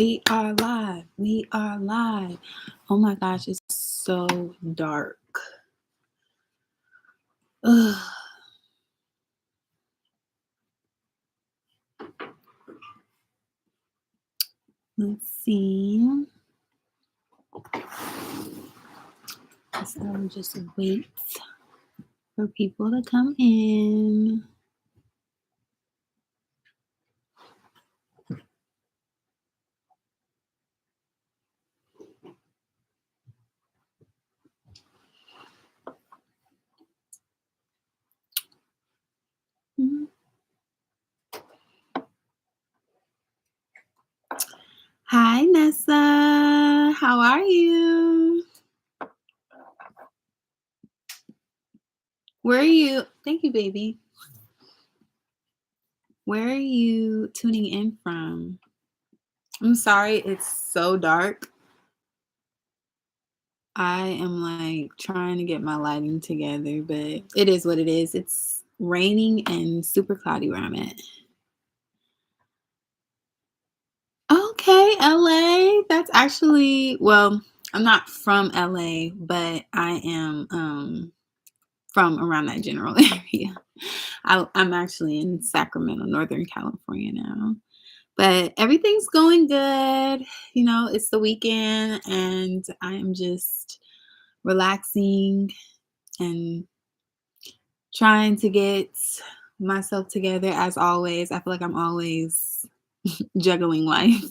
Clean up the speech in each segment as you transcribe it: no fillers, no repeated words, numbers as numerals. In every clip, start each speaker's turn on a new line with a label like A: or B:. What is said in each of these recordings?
A: We are live. We are live. Oh my gosh, it's so dark. Ugh. Let's see. So I'll just wait for people to come in. Hi, Nessa. How are you? Where are you? Thank you, baby. Where are you tuning in from? I'm sorry, it's so dark. I am like trying to get my lighting together, but it is what it is. It's raining and super cloudy where I'm at. Okay, LA. That's actually, well, I'm not from LA, but I am from around that general area. I'm actually in Sacramento, Northern California now. But everything's going good. You know, it's the weekend and I am just relaxing and trying to get myself together as always. I feel like I'm always juggling life.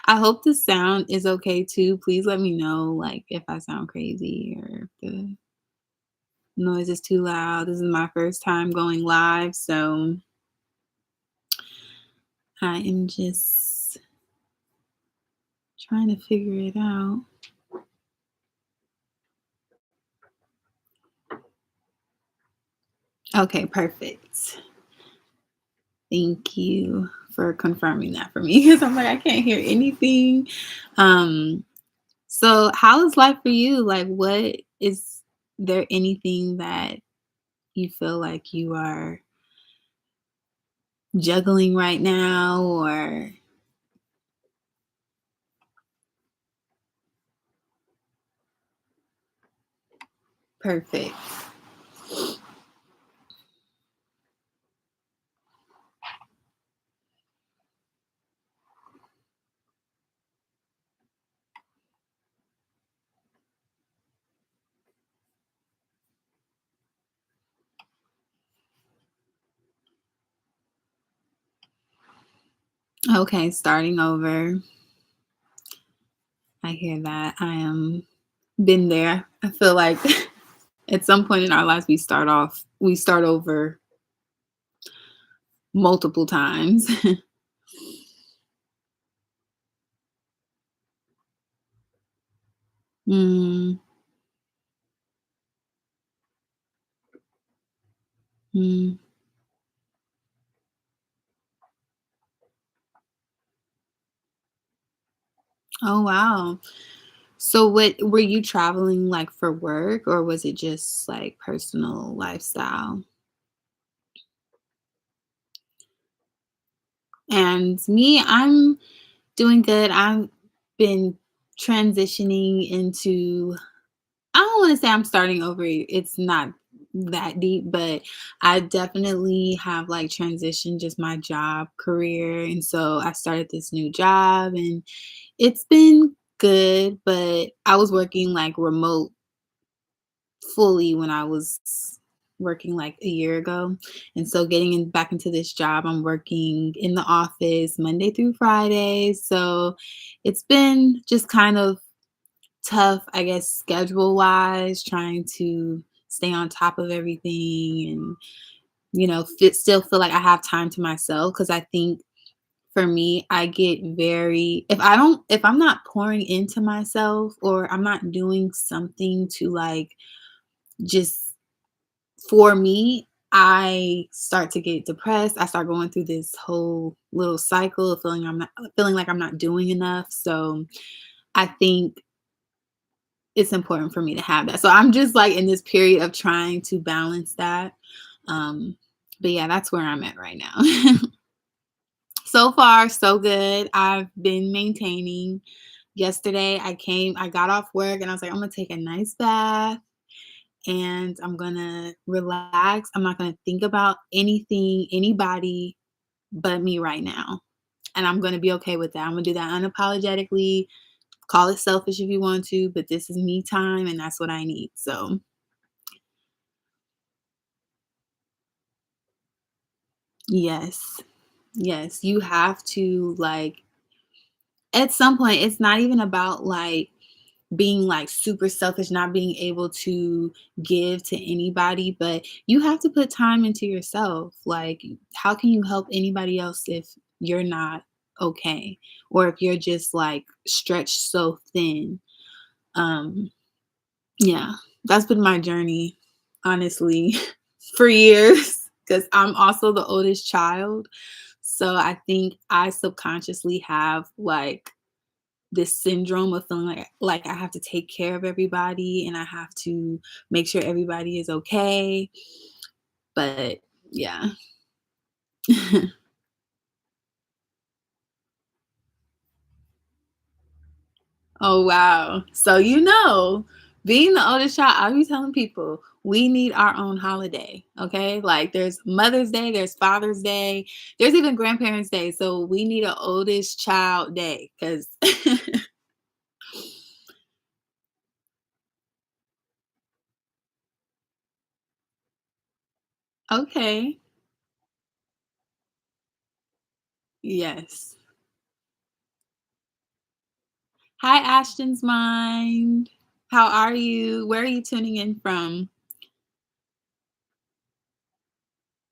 A: I hope the sound is okay too. Please let me know like if I sound crazy or if the noise is too loud. This is my first time going live, so I am just trying to figure it out. Okay, perfect. Thank you for confirming that for me because I'm like, I can't hear anything. So how is life for you? Like, what is there anything that you feel like you are juggling right now or perfect? Okay, starting over. I hear that. I am been there. I feel like at some point in our lives we start over multiple times. mm, mm. Oh wow. So what were you traveling like for work or was it just like personal lifestyle? And me, I'm doing good. I've been transitioning into I don't want to say I'm starting over. It's not that deep, but I definitely have like transitioned just my job career. And so I started this new job and it's been good, but I was working like remote fully when I was working like a year ago. And so back into this job, I'm working in the office Monday through Friday. So it's been just kind of tough, I guess, schedule wise, trying to stay on top of everything and, still feel like I have time to myself. Cause I think for me, I get very, if I'm not pouring into myself or I'm not doing something to like just for me, I start to get depressed. I start going through this whole little cycle of feeling like I'm not doing enough. So I think it's important for me to have that. So I'm just like in this period of trying to balance that. Um, but yeah, that's where I'm at right now. So far, so good. I've been maintaining. Yesterday, I got off work and I was like, I'm gonna take a nice bath and I'm gonna relax. I'm not gonna think about anything, anybody but me right now. And I'm gonna be okay with that. I'm gonna do that unapologetically. Call it selfish if you want to, but this is me time and that's what I need. So, yes. Yes, you have to like at some point it's not even about like being like super selfish, not being able to give to anybody, but you have to put time into yourself. Like, how can you help anybody else if you're not okay? Or if you're just like stretched so thin? Um, yeah, that's been my journey, honestly, for years, because I'm also the oldest child. So I think I subconsciously have like this syndrome of feeling like I have to take care of everybody and I have to make sure everybody is okay. But yeah. Oh wow. So being the oldest child, I be telling people we need our own holiday. Okay. Like there's Mother's Day, there's Father's Day, there's even Grandparents' Day. So we need an oldest child day because okay. Yes. Hi, Ashton's Mind. How are you? Where are you tuning in from?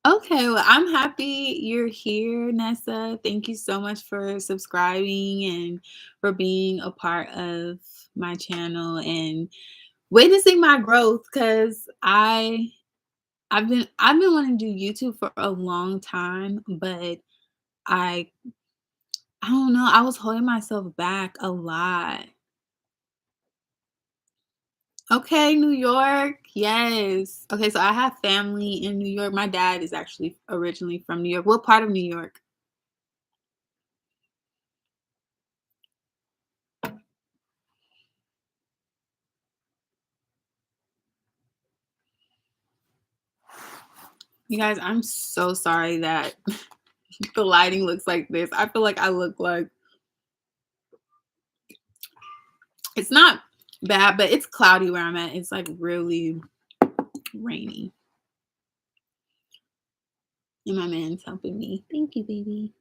A: Okay, well, I'm happy you're here, Nessa. Thank you so much for subscribing and for being a part of my channel and witnessing my growth because I've been wanting to do YouTube for a long time, but I I don't know, I was holding myself back a lot. Okay, New York. Yes. Okay, so I have family in New York. My dad is actually originally from New York. What part of New York? You guys, I'm so sorry that the lighting looks like this. I feel like I look like it's not bad, but it's cloudy where I'm at. It's like really rainy. And my man's helping me. Thank you, baby.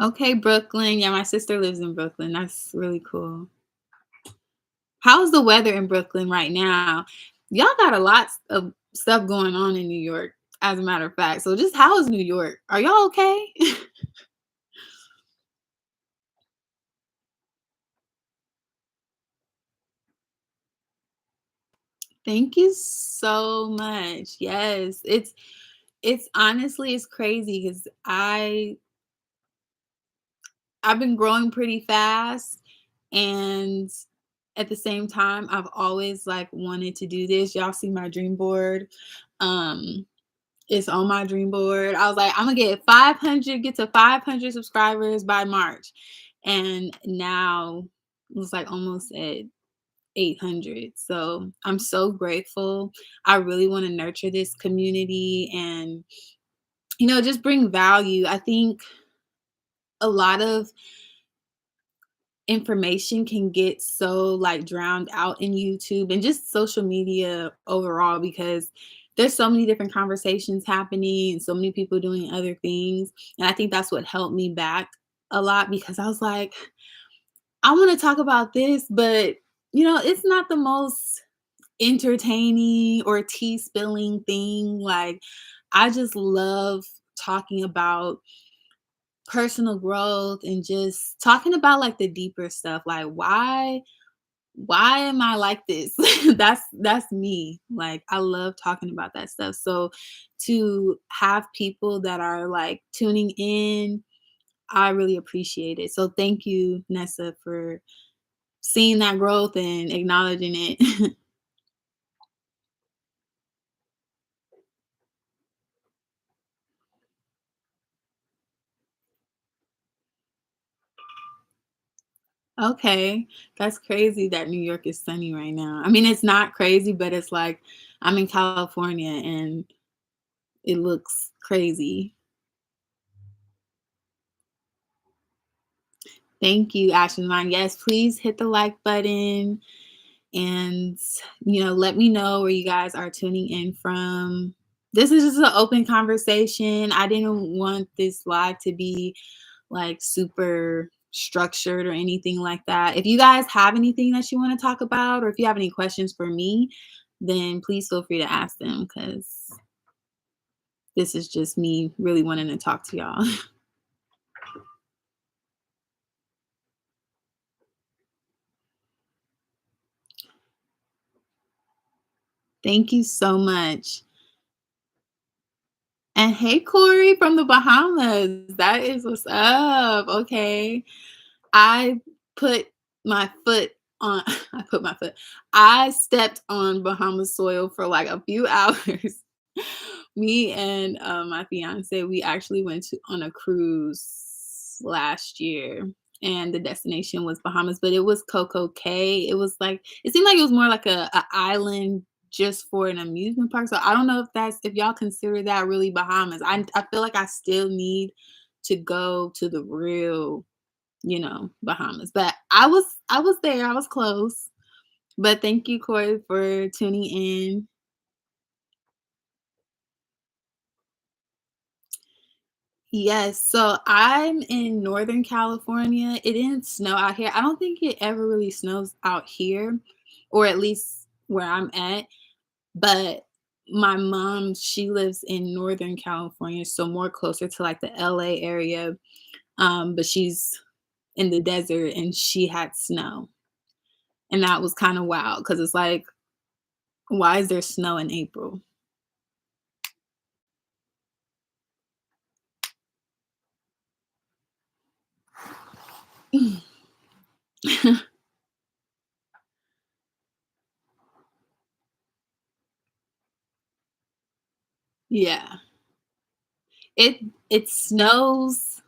A: Okay, Brooklyn. Yeah, my sister lives in Brooklyn. That's really cool. How's the weather in Brooklyn right now? Y'all got a lot of stuff going on in New York, as a matter of fact. So just how is New York? Are y'all okay? Thank you so much. Yes, it's honestly it's crazy because I've been growing pretty fast and at the same time I've always like wanted to do this. Y'all see my dream board. Um it's on my dream board. I was like, I'm gonna get to 500 subscribers by March. And now it's like almost at 800. So I'm so grateful. I really want to nurture this community and, just bring value. I think a lot of information can get so like drowned out in YouTube and just social media overall because there's so many different conversations happening and so many people doing other things. And I think that's what held me back a lot because I was like, I want to talk about this, but it's not the most entertaining or tea spilling thing. Like, I just love talking about personal growth and just talking about like the deeper stuff. Like, why am I like this? That's me. Like, I love talking about that stuff. So to have people that are like tuning in, I really appreciate it. So thank you, Nessa, for seeing that growth and acknowledging it. Okay. That's crazy that New York is sunny right now. I mean, it's not crazy, but it's like I'm in California and it looks crazy. Thank you, Ashen Line. Yes, please hit the like button and let me know where you guys are tuning in from. This is just an open conversation. I didn't want this live to be like super structured or anything like that. If you guys have anything that you want to talk about, or if you have any questions for me, then please feel free to ask them, because this is just me really wanting to talk to y'all. Thank you so much. And hey, Corey from the Bahamas. That is what's up. Okay. I put my foot on, I put my foot, I stepped on Bahamas soil for like a few hours. Me and my fiance, we actually went on a cruise last year, and the destination was Bahamas, but it was Coco Cay. It was like, it seemed like it was more like a island just for an amusement park. So I don't know if y'all consider that really Bahamas. I feel like I still need to go to the real, Bahamas. But I was there. I was close. But thank you, Corey, for tuning in. Yes, so I'm in Northern California. It didn't snow out here. I don't think it ever really snows out here, or at least where I'm at. But my mom, she lives in Northern California, so more closer to like the LA area. But she's in the desert and she had snow. And that was kind of wild because it's like, why is there snow in April? Yeah. It it snows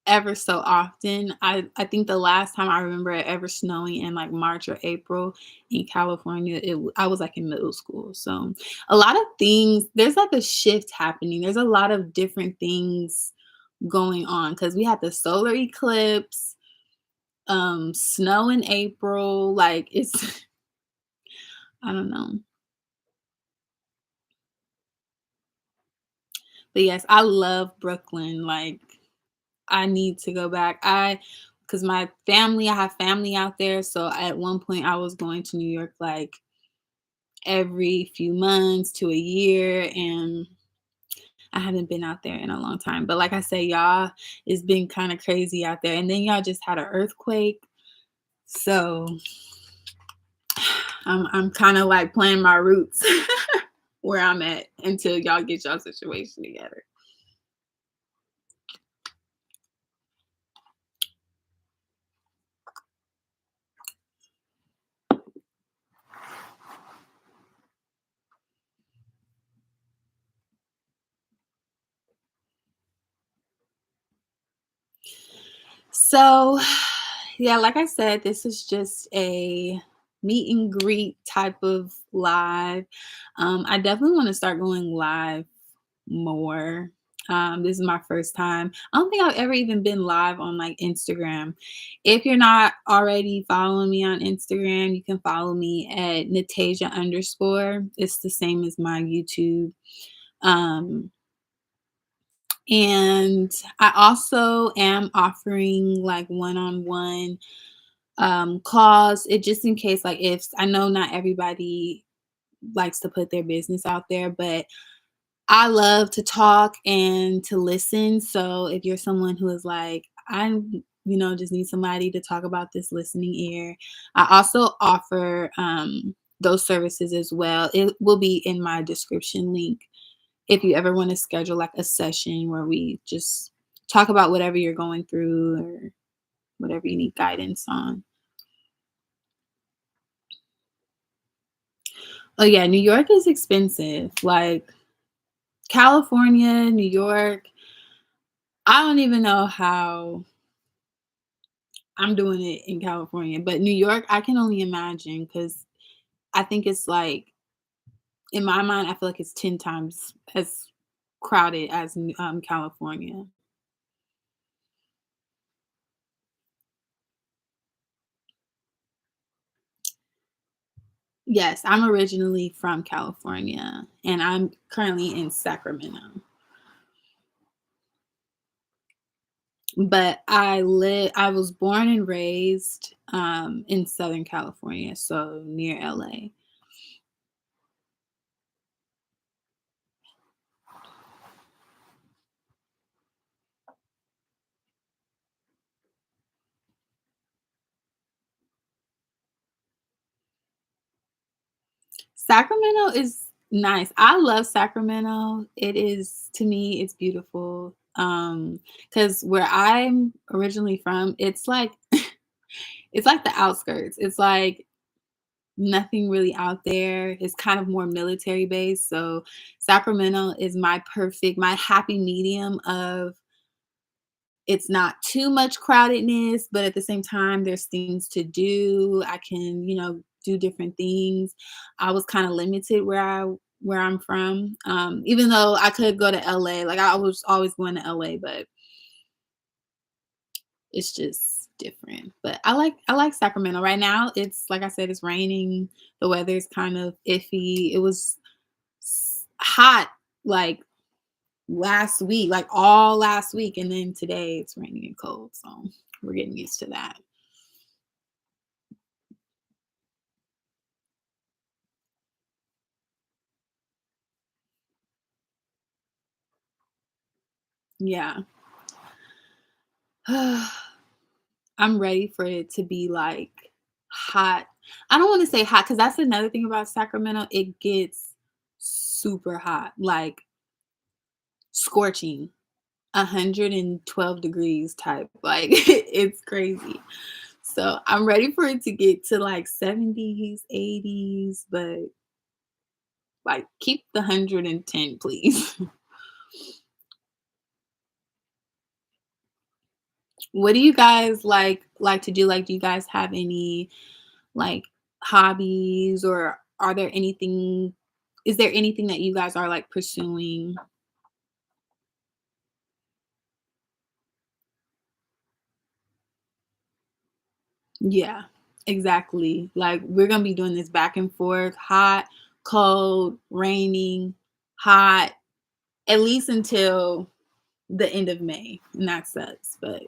A: ever so often. I think the last time I remember it ever snowing in like March or April in California, I was like in middle school. So a lot of things, there's like a shift happening. There's a lot of different things going on because we had the solar eclipse, snow in April. Like it's I don't know. But yes, I love Brooklyn. Like I need to go back. Because I have family out there. So at one point, I was going to New York like every few months to a year, and I haven't been out there in a long time. But like I say, y'all, it's been kind of crazy out there. And then y'all just had an earthquake. So I'm kind of like playing my roots where I'm at until y'all get y'all situation together. So, yeah, like I said, this is just a meet and greet type of live. I definitely want to start going live more. This is my first time. I don't think I've ever even been live on like Instagram. If you're not already following me on Instagram, you can follow me at Natasia underscore. It's the same as my YouTube. Um, and I also am offering like one-on-one calls, it just in case, like if I know not everybody likes to put their business out there, but I love to talk and to listen. So if you're someone who is like, just need somebody to talk about this, listening ear, I also offer those services as well. It will be in my description link if you ever want to schedule like a session where we just talk about whatever you're going through or whatever you need guidance on. Oh yeah, New York is expensive. Like California, New York, I don't even know how I'm doing it in California, but New York, I can only imagine because I think it's like in my mind, I feel like it's 10 times as crowded as California. Yes, I'm originally from California, and I'm currently in Sacramento. But I was born and raised, in Southern California, so near LA. Sacramento is nice. I love Sacramento. It is to me, it's beautiful. Because where I'm originally from, it's like it's like the outskirts. It's like nothing really out there. It's kind of more military based. So Sacramento is my happy medium of it's not too much crowdedness, but at the same time, there's things to do. I can, do different things. I was kind of limited where I'm from. Even though I could go to LA, like I was always going to LA, but it's just different. But I like Sacramento. Right now, it's like I said, it's raining. The weather's kind of iffy. It was hot like last week, like all last week, and then today it's raining and cold, so we're getting used to that. Yeah. I'm ready for it to be, like, hot. I don't wanna say hot because that's another thing about Sacramento, it gets super hot, like, scorching, 112 degrees type, like, it's crazy. So, I'm ready for it to get to, like, 70s, 80s, but, like, keep the 110, please. What do you guys like to do? Like, do you guys have any, like, hobbies, or are there anything is there anything that you guys are, like, pursuing? Yeah, exactly. Like, we're gonna be doing this back and forth, hot, cold, raining, hot, at least until the end of May, and that sucks, but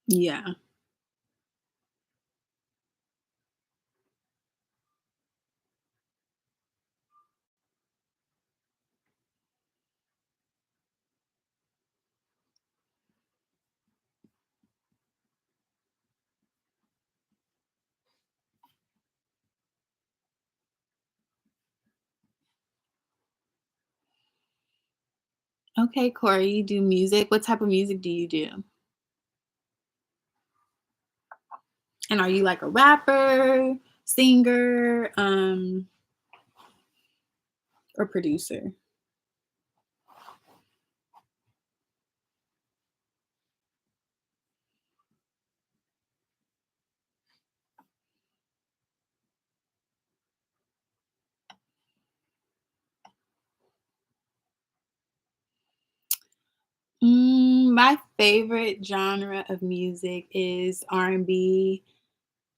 A: yeah. Okay, Corey, you do music. What type of music do you do? And are you like a rapper, singer, or producer? My favorite genre of music is R&B.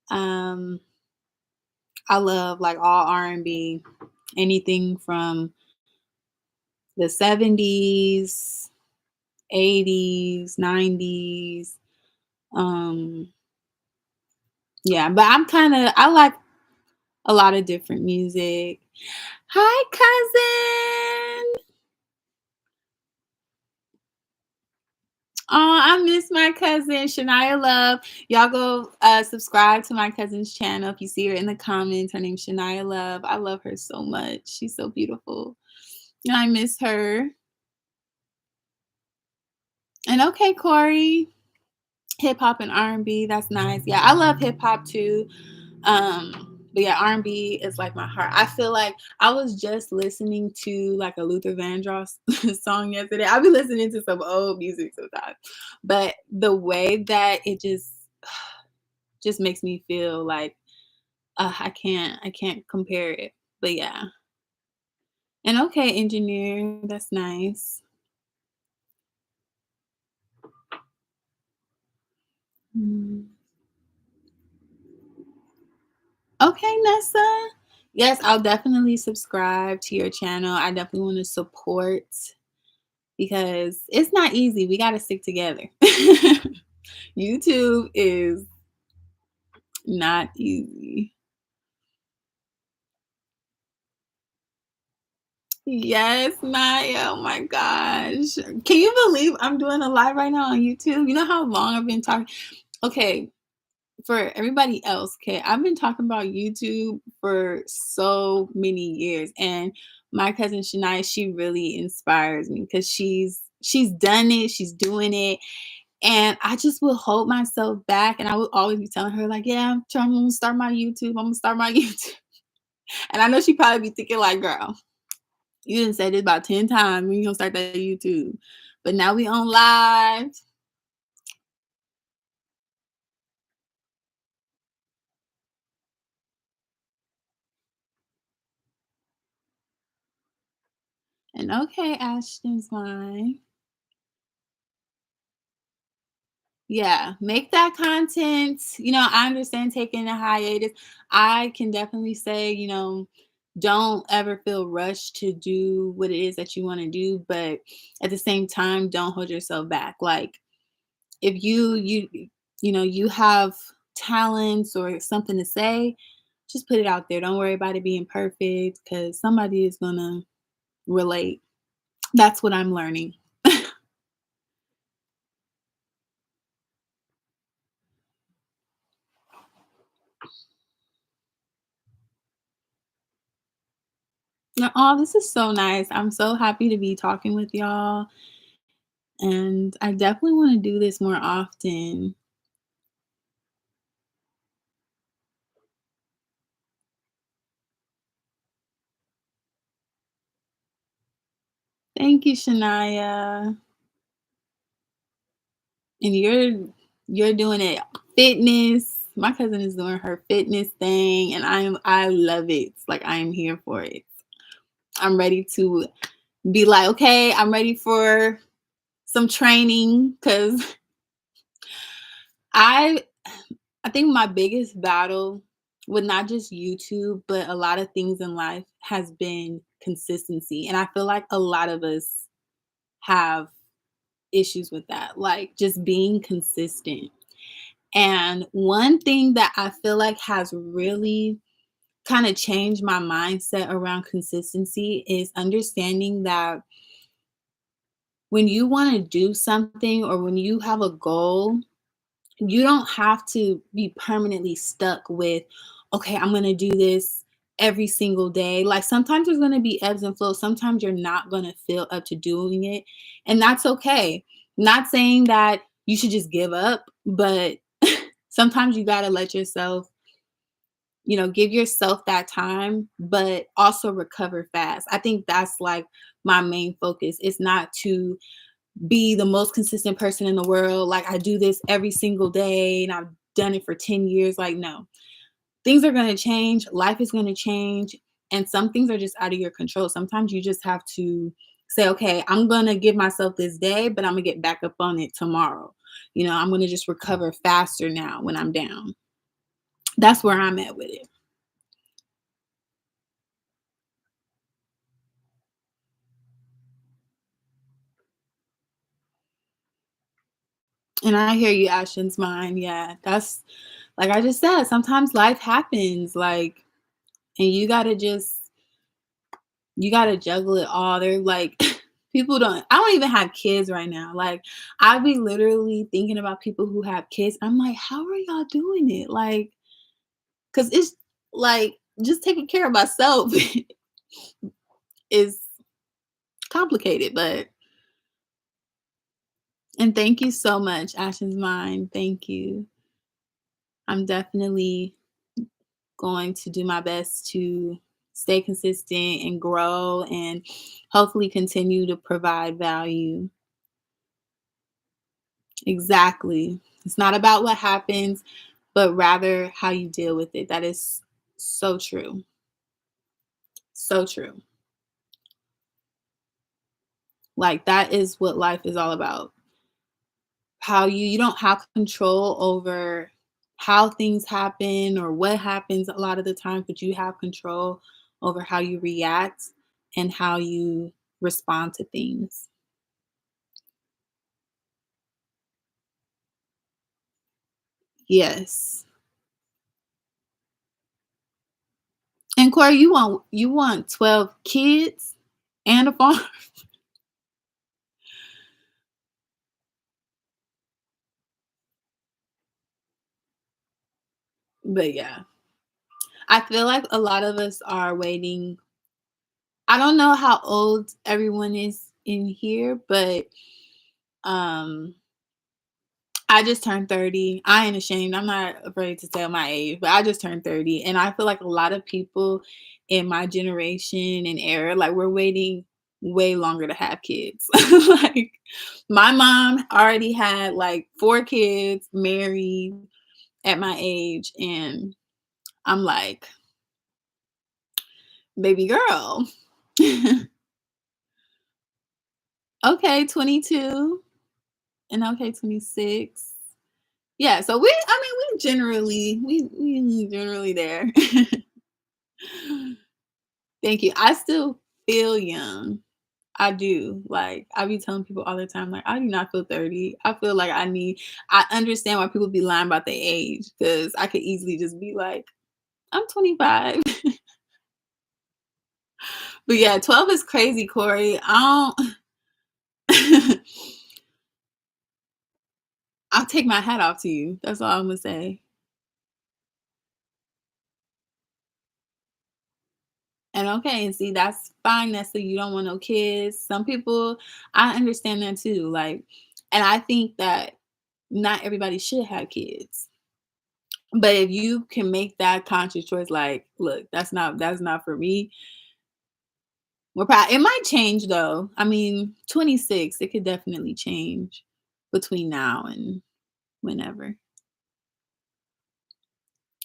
A: Um, I love like all R&B, anything from the 70s, 80s, 90s. Um, yeah, but I like a lot of different music. Hi, cousin. Oh, I miss my cousin Shania Love. Y'all go subscribe to my cousin's channel. If you see her in the comments, her name's Shania Love. I love her so much. She's so beautiful. And I miss her. And okay, Corey, hip hop and R&B. That's nice. Yeah, I love hip hop too. But yeah, R&B is like my heart. I feel like I was just listening to like a Luther Vandross song yesterday. I'll be listening to some old music sometimes, but the way that it just makes me feel like I can't compare it. But yeah, and okay, engineer, that's nice. Mm. Okay, Nessa. Yes, I'll definitely subscribe to your channel. I definitely want to support because it's not easy. We got to stick together. YouTube is not easy. Yes, Maya. Oh my gosh. Can you believe I'm doing a live right now on YouTube? You know how long I've been talking? Okay, for everybody else, okay, I've been talking about YouTube for so many years. And my cousin Shania, she really inspires me because she's done it, she's doing it. And I just would hold myself back and I would always be telling her, like, yeah, I'm gonna start my YouTube. I'm gonna start my YouTube. And I know she probably be thinking, like, girl, you didn't say this about 10 times when you gonna start that YouTube. But now we on live. And okay, Ashton's fine. Yeah, make that content. I understand taking a hiatus. I can definitely say, don't ever feel rushed to do what it is that you want to do, but at the same time, don't hold yourself back. Like if you have talents or something to say, just put it out there. Don't worry about it being perfect because somebody is gonna relate. That's what I'm learning. Oh, this is so nice. I'm so happy to be talking with y'all. And I definitely want to do this more often. Thank you, Shania. And you're doing it fitness. My cousin is doing her fitness thing and I love it. Like I am here for it. I'm ready to be like, okay, I'm ready for some training cuz I I think my biggest battle with not just YouTube, but a lot of things in life has been consistency. And I feel like a lot of us have issues with that, like just being consistent. And one thing that I feel like has really kind of changed my mindset around consistency is understanding that when you want to do something or when you have a goal, you don't have to be permanently stuck with, okay, I'm going to do this every single day. Like sometimes there's going to be ebbs and flows. Sometimes you're not going to feel up to doing it. And that's okay. Not saying that you should just give up, but sometimes you got to let yourself, give yourself that time, but also recover fast. I think that's like my main focus. It's not to be the most consistent person in the world. Like I do this every single day and I've done it for 10 years. Like, no, things are going to change. Life is going to change. And some things are just out of your control. Sometimes you just have to say, okay, I'm going to give myself this day, but I'm going to get back up on it tomorrow. I'm going to just recover faster now when I'm down. That's where I'm at with it. And I hear you, Ashton's mind. Yeah, that's like I just said, sometimes life happens, like, and you gotta juggle it all. They're like I don't even have kids right now. Like I be literally thinking about people who have kids. I'm like, how are y'all doing it? Like, cause it's like just taking care of myself is complicated, but and thank you so much, Ashton's mind. Thank you. I'm definitely going to do my best to stay consistent and grow and hopefully continue to provide value. Exactly. It's not about what happens, but rather how you deal with it. That is so true. So true. Like that is what life is all about. How you don't have control over how things happen or what happens a lot of the time, but you have control over how you react and how you respond to things. Yes. And Corey, you want 12 kids and a farm? But yeah, I feel like a lot of us are waiting. I don't know how old everyone is in here, but um I just turned 30. I ain't ashamed. I'm not afraid to tell my age, but I just turned 30. And I feel like a lot of people in my generation and era, like we're waiting way longer to have kids. Like my mom already had like 4 kids, married at my age. And I'm like, baby girl. Okay, 22 and okay, 26. Yeah, so we generally there. Thank you. I still feel young. I do. Like I be telling people all the time, like I do not feel 30. I feel like I understand why people be lying about their age because I could easily just be like, I'm 25. But yeah, 12 is crazy, Corey. I don't I'll take my hat off to you. That's all I'm gonna say. And okay, and see, that's fine. That's so you don't want no kids. Some people, I understand that too. Like, and I think that not everybody should have kids. But if you can make that conscious choice, like, look, that's not for me. It might change though. I mean, 26, it could definitely change between now and whenever.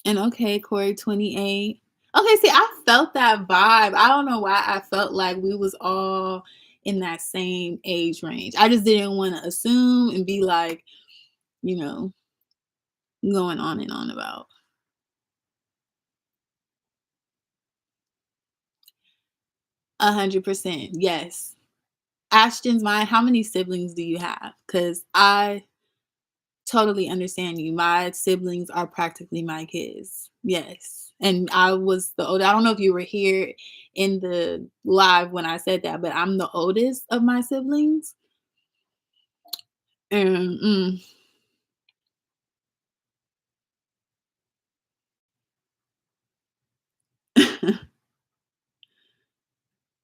A: And okay, Corey, 28. Okay, see, I felt that vibe. I don't know why I felt like we was all in that same age range. I just didn't want to assume and be like, you know, going on and on about 100%. Yes. Ashton's mine. How many siblings do you have? Because I totally understand you. My siblings are practically my kids. Yes. And I was the old I don't know if you were here in the live when I said that, but I'm the oldest of my siblings. And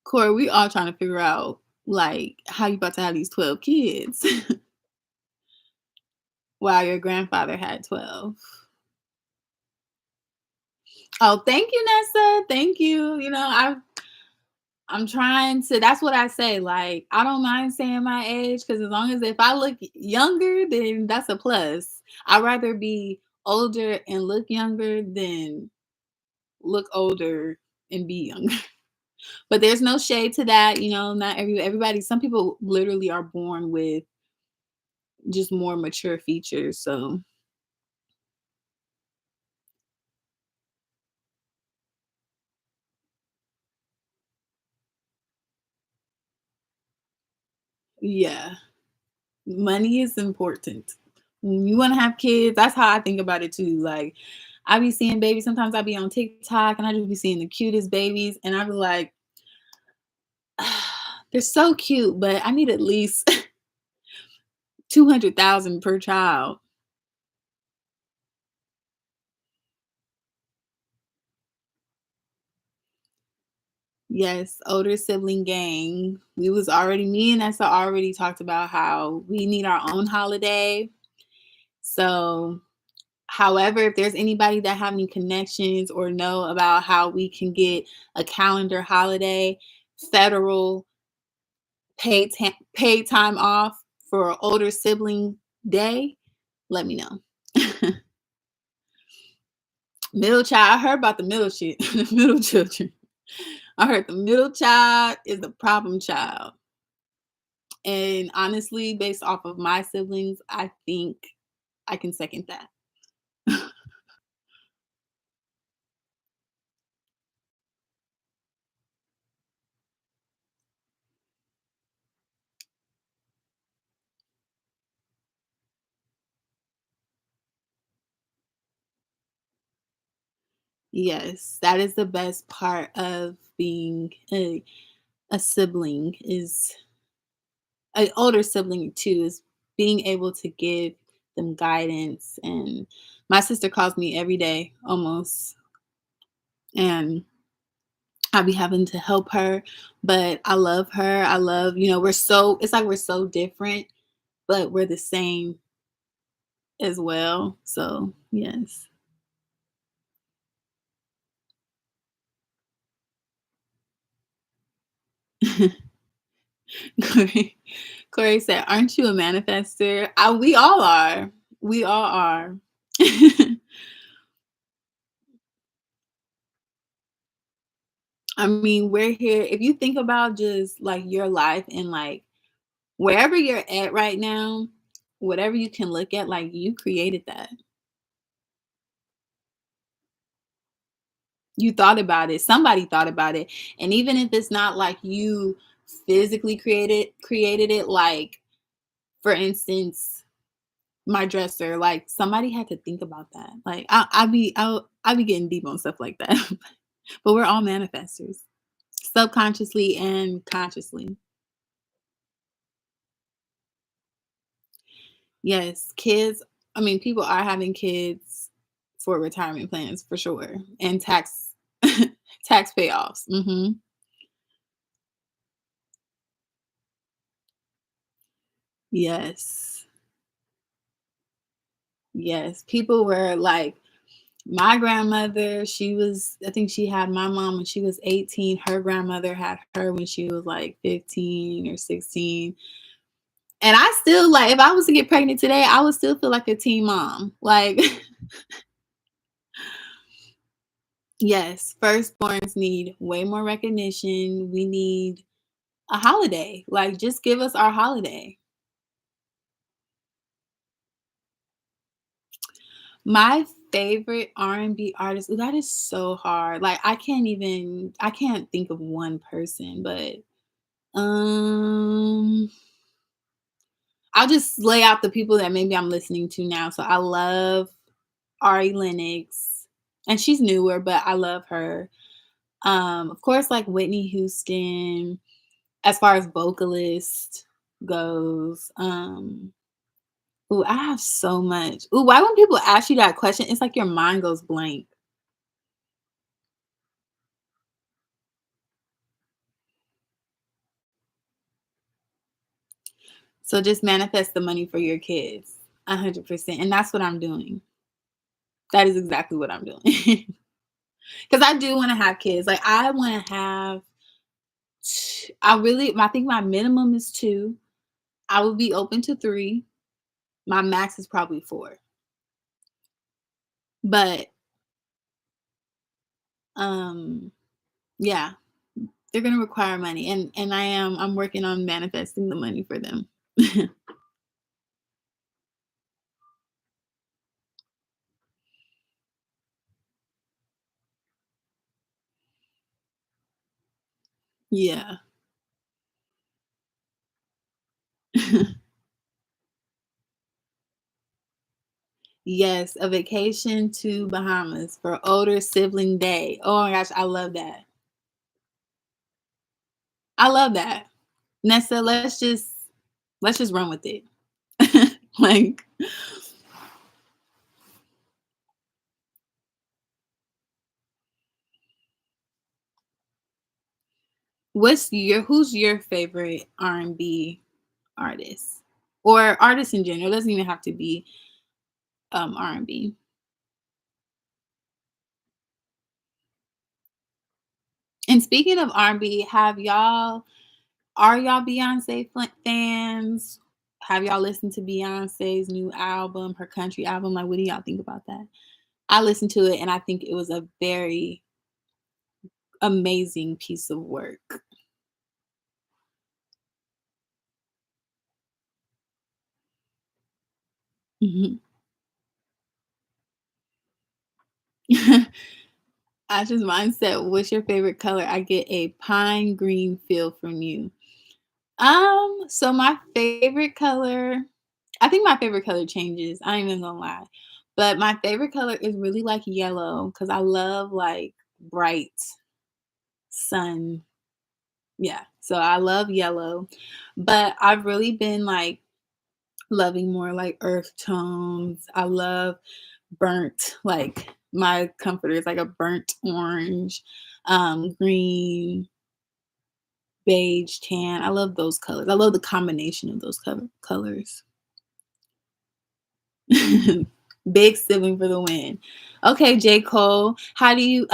A: Corey, we all trying to figure out like how you about to have these 12 kids while your grandfather had 12. Oh, thank you, Nessa. Thank you. I'm trying to that's what I say, like, I don't mind saying my age because as long as if I look younger, then that's a plus. I'd rather be older and look younger than look older and be younger. But there's no shade to that, not everybody some people literally are born with just more mature features, so yeah. Money is important. When you wanna have kids, that's how I think about it too, like, I be seeing babies sometimes I be on TikTok, and I just be seeing the cutest babies, and I be like, "They're so cute, but I need at least 200,000 per child." Yes, older sibling gang. We was already me and Essa already talked about how we need our own holiday, so However, if there's anybody that have any connections or know about how we can get a calendar holiday, federal paid time off for older sibling day, let me know. Middle child, I heard about the middle shit, the middle children. I heard the middle child is the problem child. And honestly, based off of my siblings, I think I can second that. Yes, that is the best part of being a sibling is an older sibling too, is being able to give them guidance. And my sister calls me every day almost, and I'll be having to help her, but I love her. I love, we're so it's like we're so different, but we're the same as well. So, yes. Corey, Corey said, "Aren't you a manifester?" We all are. We all are. I mean, we're here. If you think about just like your life and like wherever you're at right now, whatever you can look at, like you created that. You thought about it. Somebody thought about it. And even if it's not like you physically created it, like for instance, my dresser, like somebody had to think about that. Like I be getting deep on stuff like that. But we're all manifestors, subconsciously and consciously. Yes, kids, I mean, people are having kids for retirement plans for sure, and tax payoffs. Yes. Yes, people were like my grandmother, I think she had my mom when she was 18. Her grandmother had her when she was like 15 or 16. And I still like, if I was to get pregnant today, I would still feel like a teen mom. Like, yes, firstborns need way more recognition. We need a holiday. Like, just give us our holiday. My favorite R&B artist, ooh, that is so hard. Like, I can't think of one person, but um I'll just lay out the people that maybe I'm listening to now. So I love Ari Lennox, and she's newer, but I love her. Of course, like Whitney Houston, as far as vocalist goes. Ooh, I have so much. Ooh, why when people ask you that question, it's like your mind goes blank. So just manifest the money for your kids. 100%. And that's what I'm doing. That is exactly what I'm doing. Because I do want to have kids. Like I want to have I think my minimum is 2. I would be open to 3. My max is probably 4. But, um, yeah, they're gonna require money, and I'm working on manifesting the money for them. Yeah. Yes, a vacation to Bahamas for older sibling day. Oh my gosh, I love that. I love that. Nessa, let's just run with it. Like, who's your favorite R&B artist? Or artist in general, it doesn't even have to be, R&B. And speaking of R&B, have y'all are y'all Beyonce fans? Have y'all listened to Beyonce's new album, her country album? Like, what do y'all think about that? I listened to it and I think it was a very amazing piece of work. Mhm. Ash's mindset, what's your favorite color? I get a pine green feel from you. So my favorite color, I think my favorite color changes. I ain't even gonna lie. But my favorite color is really like yellow because I love like bright sun. Yeah. So I love yellow. But I've really been like loving more like earth tones. I love burnt, like my comforter is like a burnt orange, green, beige, tan. I love those colors. I love the combination of those colors. Big sibling for the win. Okay, J. Cole, how do you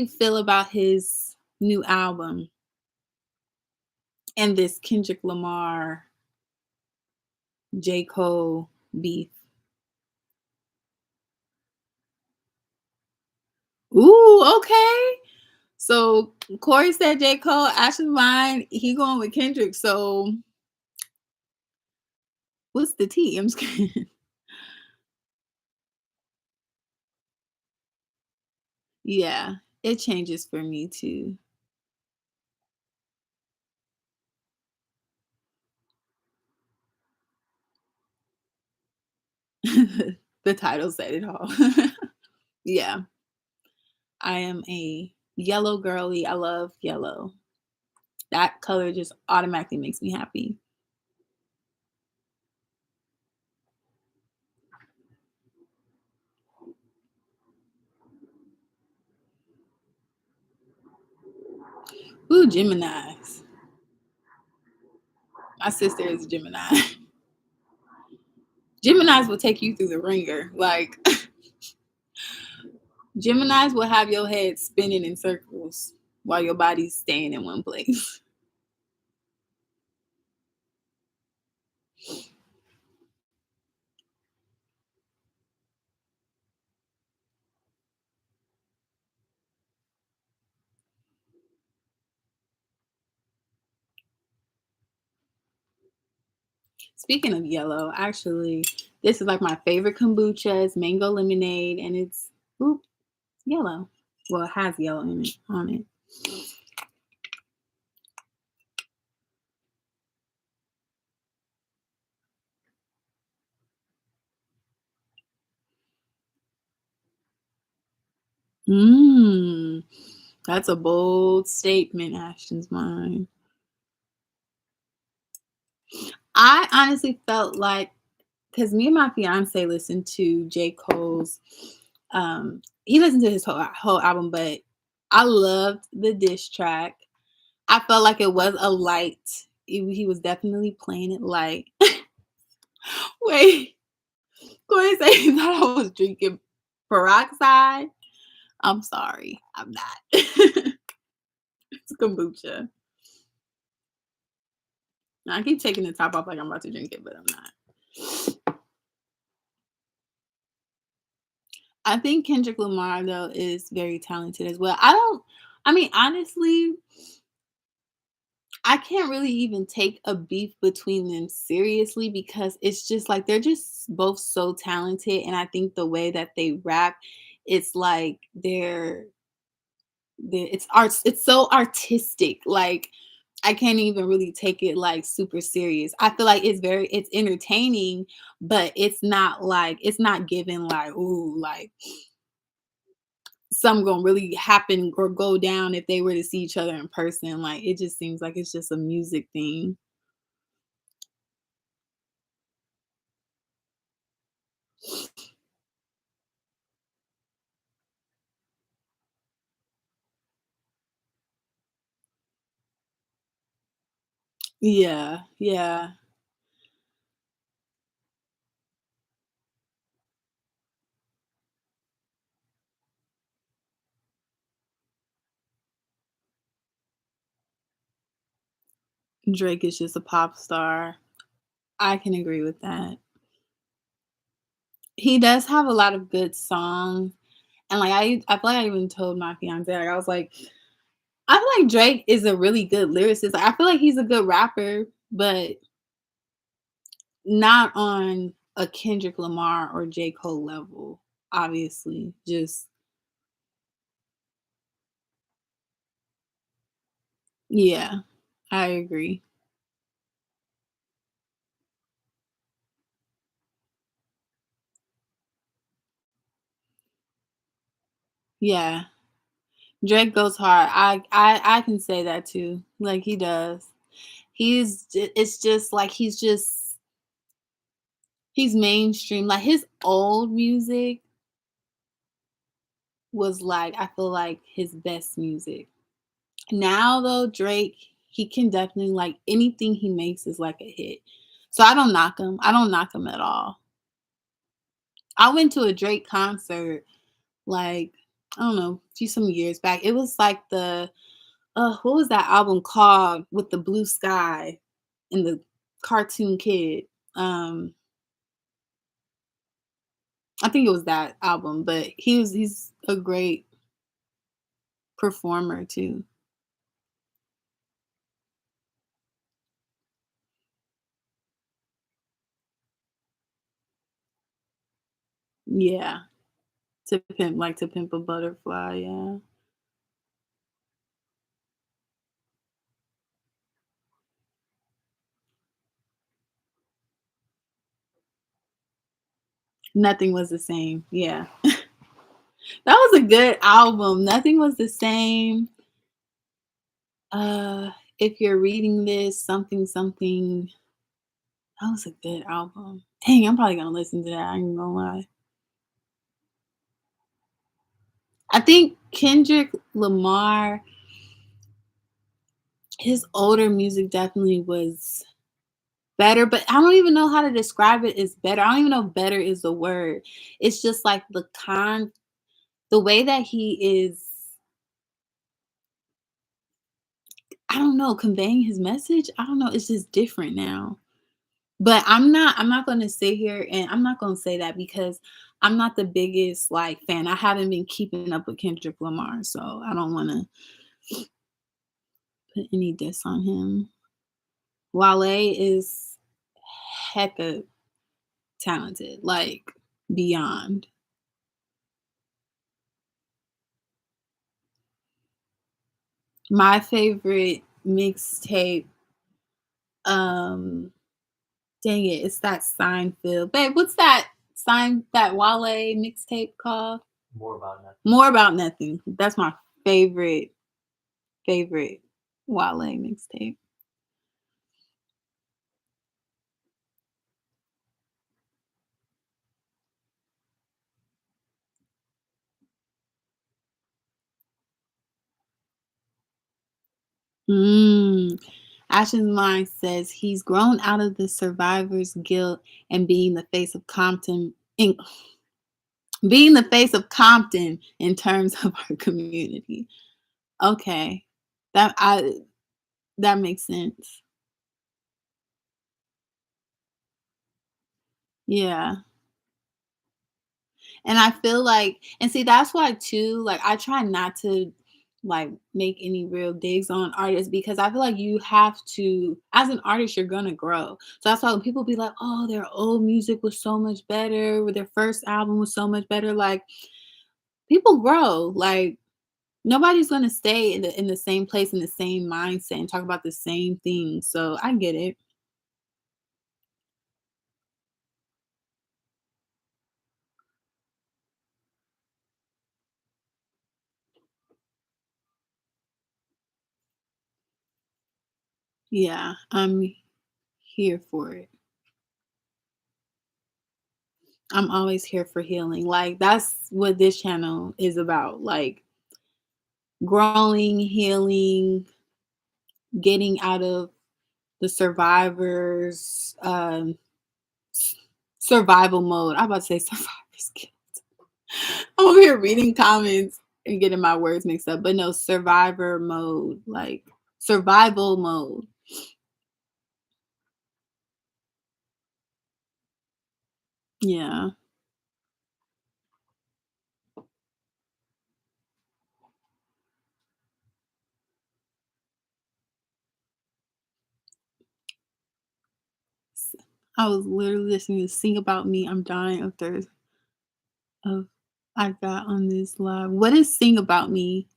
A: feel about his new album and this Kendrick Lamar, J. Cole beef? Ooh, okay. So Corey said J. Cole, Ash's mine, he going with Kendrick. So what's the tea? I'm just kidding. Yeah, it changes for me too. The title said it all. Yeah, I am a yellow girly. I love yellow. That color just automatically makes me happy. Ooh, Geminis. My sister is a Gemini. Geminis will take you through the ringer. Like Geminis will have your head spinning in circles while your body's staying in one place. Speaking of yellow, actually, this is like my favorite kombucha. It's mango lemonade, and it's oop, yellow. Well, it has yellow in it on it. Mmm, that's a bold statement, Ashton's mine. I honestly felt like because me and my fiance listened to J. Cole's, he listened to his whole album, but I loved the diss track. I felt like it was a light. He was definitely playing it light. Wait, go ahead and say he thought I was drinking peroxide. I'm sorry, I'm not. It's kombucha. Now, I keep taking the top off like I'm about to drink it, but I'm not. I think Kendrick Lamar though is very talented as well. I mean, honestly, I can't really even take a beef between them seriously because it's just like they're just both so talented. And I think the way that they rap, it's like it's arts, it's so artistic. Like I can't even really take it like super serious. I feel like it's entertaining, but it's not given like, ooh, like something gonna really happen or go down if they were to see each other in person. Like it just seems like it's just a music thing. Yeah, yeah. Drake is just a pop star. I can agree with that. He does have a lot of good songs, and, like, I feel like I even told my fiancé, like, I was like, I feel like Drake is a really good lyricist. Like, I feel like he's a good rapper, but not on a Kendrick Lamar or J. Cole level, obviously. Just yeah, I agree. Yeah, Drake goes hard. I can say that too. Like he does. It's just like he's mainstream. Like his old music was like I feel like his best music. Now though, Drake, he can definitely like anything he makes is like a hit. So I don't knock him. I don't knock him at all. I went to a Drake concert like I don't know, a few some years back. It was like the what was that album called with the blue sky and the cartoon kid? Um, I think it was that album, but he's a great performer too. Yeah, to pimp a butterfly. Yeah, nothing was the same. Yeah, that was a good album. Nothing was the same. Uh, if you're reading this, something something. That was a good album. Dang, I'm probably gonna listen to that. I ain't gonna lie. I think Kendrick Lamar, his older music definitely was better, but I don't even know how to describe it as better. I don't even know if better is the word. It's just like the way that he is, I don't know, conveying his message. I don't know. It's just different now. But I'm not gonna sit here and I'm not gonna say that because I'm not the biggest like fan. I haven't been keeping up with Kendrick Lamar, so I don't wanna put any diss on him. Wale is hecka talented, like beyond. My favorite mixtape, um, dang it, it's that Seinfeld. Babe, what's that Wale mixtape called? More About Nothing. More About Nothing. That's my favorite, favorite Wale mixtape. Mm. Ash's Mind says he's grown out of the survivor's guilt and being the face of Compton in terms of our community. Okay. That I that makes sense. Yeah. And I feel like and see that's why too, like I try not to like make any real digs on artists because I feel like you have to as an artist you're gonna grow. So that's why when people be like, oh, their old music was so much better, or their first album was so much better, like people grow. Like nobody's gonna stay in the same place in the same mindset and talk about the same thing. So I get it. Yeah, I'm here for it. I'm always here for healing. Like that's what this channel is about. Like growing, healing, getting out of the survival mode. I'm about to say survivor's guilt. I'm over here reading comments and getting my words mixed up, but no, survivor mode, like survival mode. Yeah. S I was literally listening to "Sing About Me, I'm Dying of Thirst" of I got on this live. What is "Sing About Me"?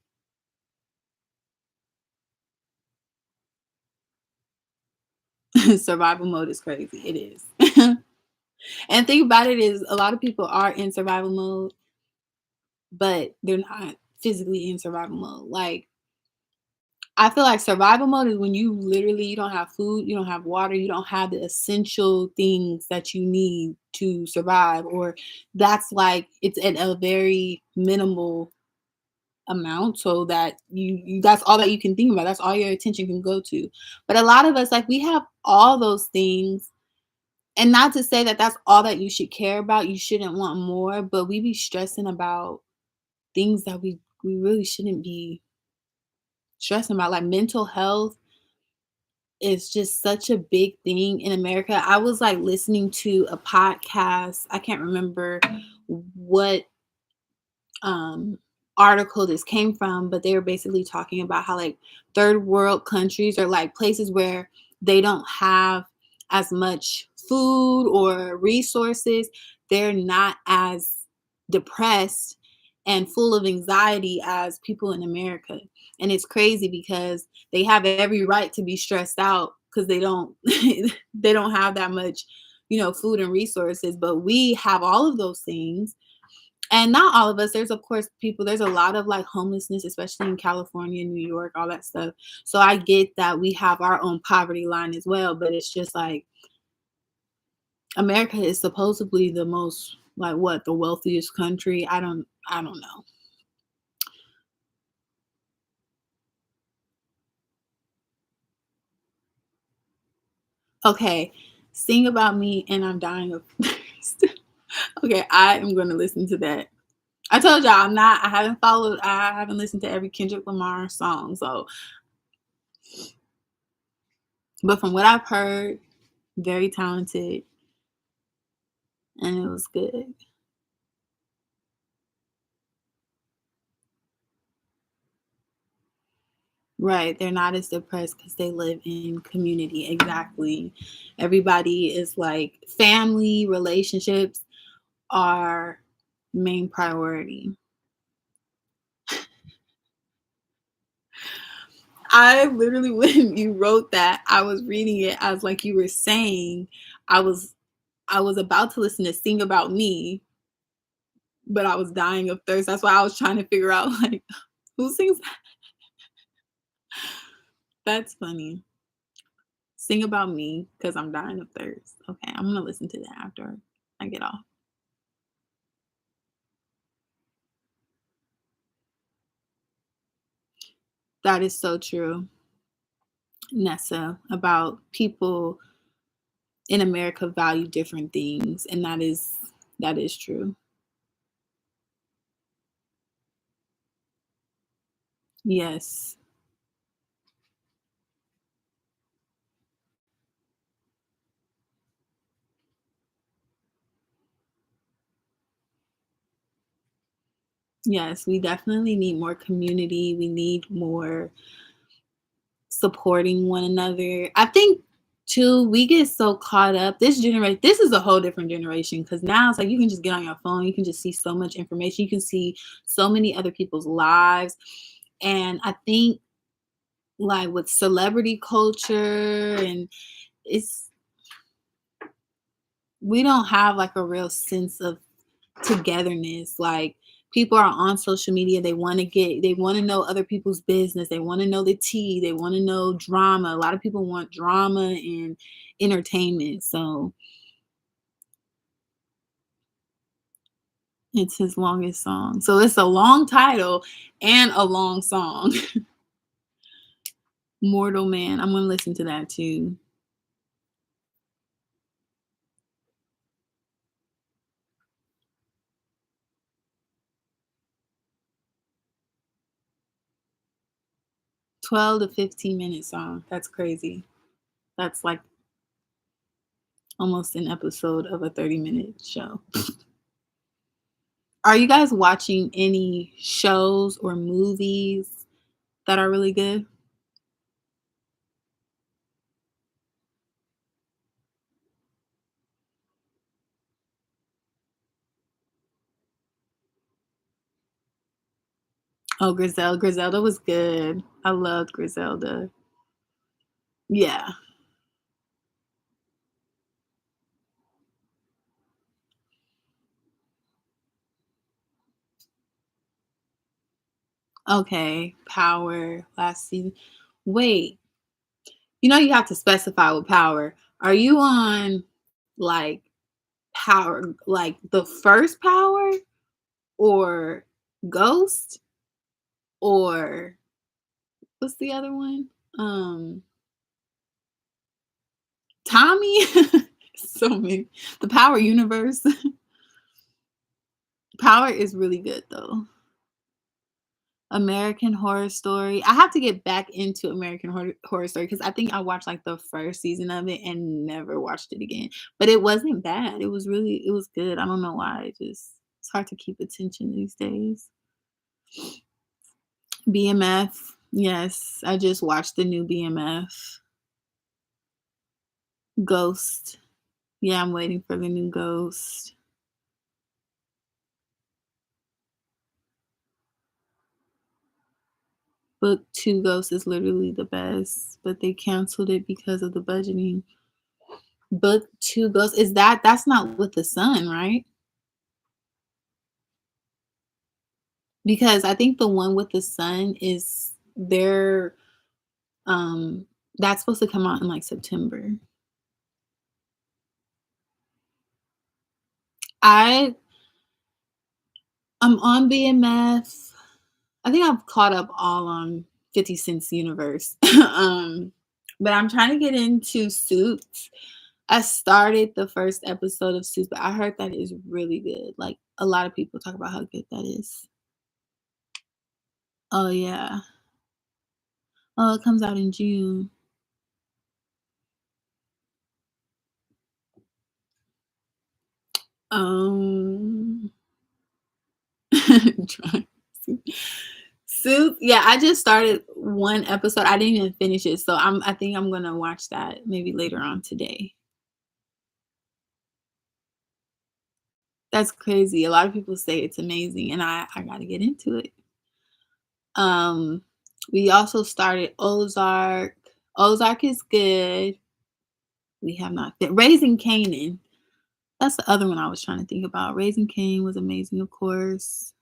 A: Survival mode is crazy. It is. And think about it is a lot of people are in survival mode, but they're not physically in survival mode. Like, I feel like survival mode is when you don't have food, you don't have water, you don't have the essential things that you need to survive, or that's like it's at a very minimal amount so that you that's all that you can think about. That's all your attention can go to. But a lot of us, like, we have all those things. And not to say that that's all that you should care about, you shouldn't want more, but we be stressing about things that we really shouldn't be stressing about. Like, mental health is just such a big thing in America. I was, like, listening to a podcast, I can't remember what um article this came from, but they were basically talking about how like third world countries are like places where they don't have as much food or resources. They're not as depressed and full of anxiety as people in America. And it's crazy because they have every right to be stressed out because they don't they don't have that much, food and resources, but we have all of those things, and not all of us. There's of course people, there's a lot of like homelessness, especially in California, New York, all that stuff. So I get that we have our own poverty line as well, but it's just like America is supposedly the most, like, what, the wealthiest country. I don't know. Okay, sing about me and I'm dying of thirst. Okay, I am going to listen to that. I told y'all I haven't listened to every Kendrick Lamar song. So, but from what I've heard, very talented, and it was good. Right, they're not as depressed because they live in community, exactly. Everybody is like family, relationships are main priority. I literally when you wrote that, I was reading it as like you were saying, I was I was about to listen to "Sing About Me," but I was dying of thirst. That's why I was trying to figure out, like, who sings that? That's funny. "Sing About Me because 'cause I'm dying of thirst." Okay, I'm gonna listen to that after I get off. That is so true, Nessa, about people in America value different things, and that is true. Yes. Yes, we definitely need more community, we need more supporting one another. I think too, we get so caught up. This is a whole different generation because now it's like you can just get on your phone, you can just see so much information, you can see so many other people's lives. And I think like with celebrity culture and it's we don't have like a real sense of togetherness. Like people are on social media, they want to know other people's business, they want to know the tea, they want to know drama. A lot of people want drama and entertainment. So it's his longest song. So it's a long title and a long song. Mortal Man. I'm gonna listen to that too. 12 to 15 minute song. That's crazy. That's like almost an episode of a 30-minute show. Are you guys watching any shows or movies that are really good? Oh, Griselda was good. I loved Griselda. Yeah. Okay. Power last season. Wait, you have to specify with Power. Are you on like Power, like the first Power, or Ghost, or what's the other one? Um, Tommy? So many. The Power universe. Power is really good though. American Horror Story. I have to get back into American Horror Story because I think I watched like the first season of it and never watched it again. But it wasn't bad. It was good. I don't know why. It's hard to keep attention these days. BMF. Yes, I just watched the new BMF. Ghost. Yeah, I'm waiting for the new Ghost. Book 2 Ghost is literally the best, but they canceled it because of the budgeting. Book 2 Ghost, that's not with the sun, right? Because I think the one with the sun is their um that's supposed to come out in like September. I I'm on BMF. I think I've caught up all on 50 Cent's universe. But I'm trying to get into Suits. I started the first episode of Suits, but I heard that is really good. Like a lot of people talk about how good that is. Oh yeah. Oh, it comes out in June. Um trying to Suits. Yeah, I just started one episode. I didn't even finish it. So I think I'm gonna watch that maybe later on today. That's crazy. A lot of people say it's amazing and I gotta get into it. Um we also started Ozark. Ozark is good. We have not Raising Canaan. That's the other one I was trying to think about. Raising Cain was amazing, of course.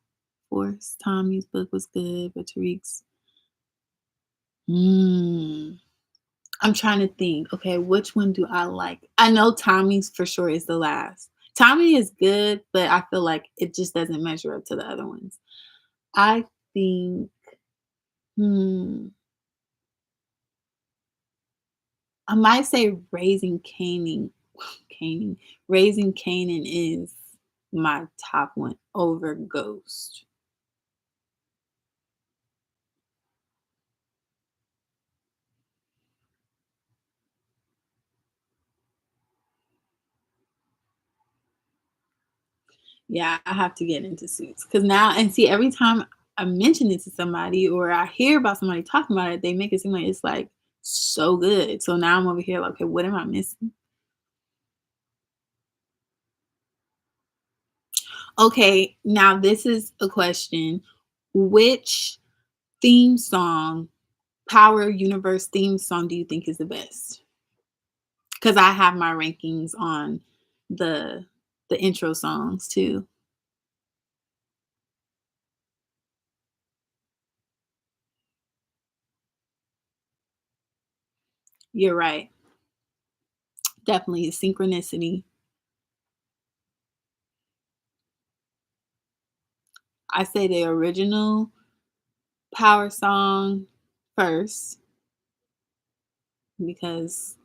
A: Force Tommy's book was good, but Tariq's. Mm, I'm trying to think. Okay, which one do I like? I know Tommy's for sure is the last. Tommy is good, but I feel like it just doesn't measure up to the other ones. I think. Hmm. I might say Raising Canaan. Canaan. Raising Canaan is my top one over Ghost. Yeah, I have to get into Suits because now and see every time I mention it to somebody or I hear about somebody talking about it, they make it seem like it's like so good. So now I'm over here like, okay, what am I missing? Okay, now this is a question. Which theme song, Power Universe theme song, do you think is the best? Because I have my rankings on the the intro songs too. You're right. Definitely synchronicity. I say the original Power song first because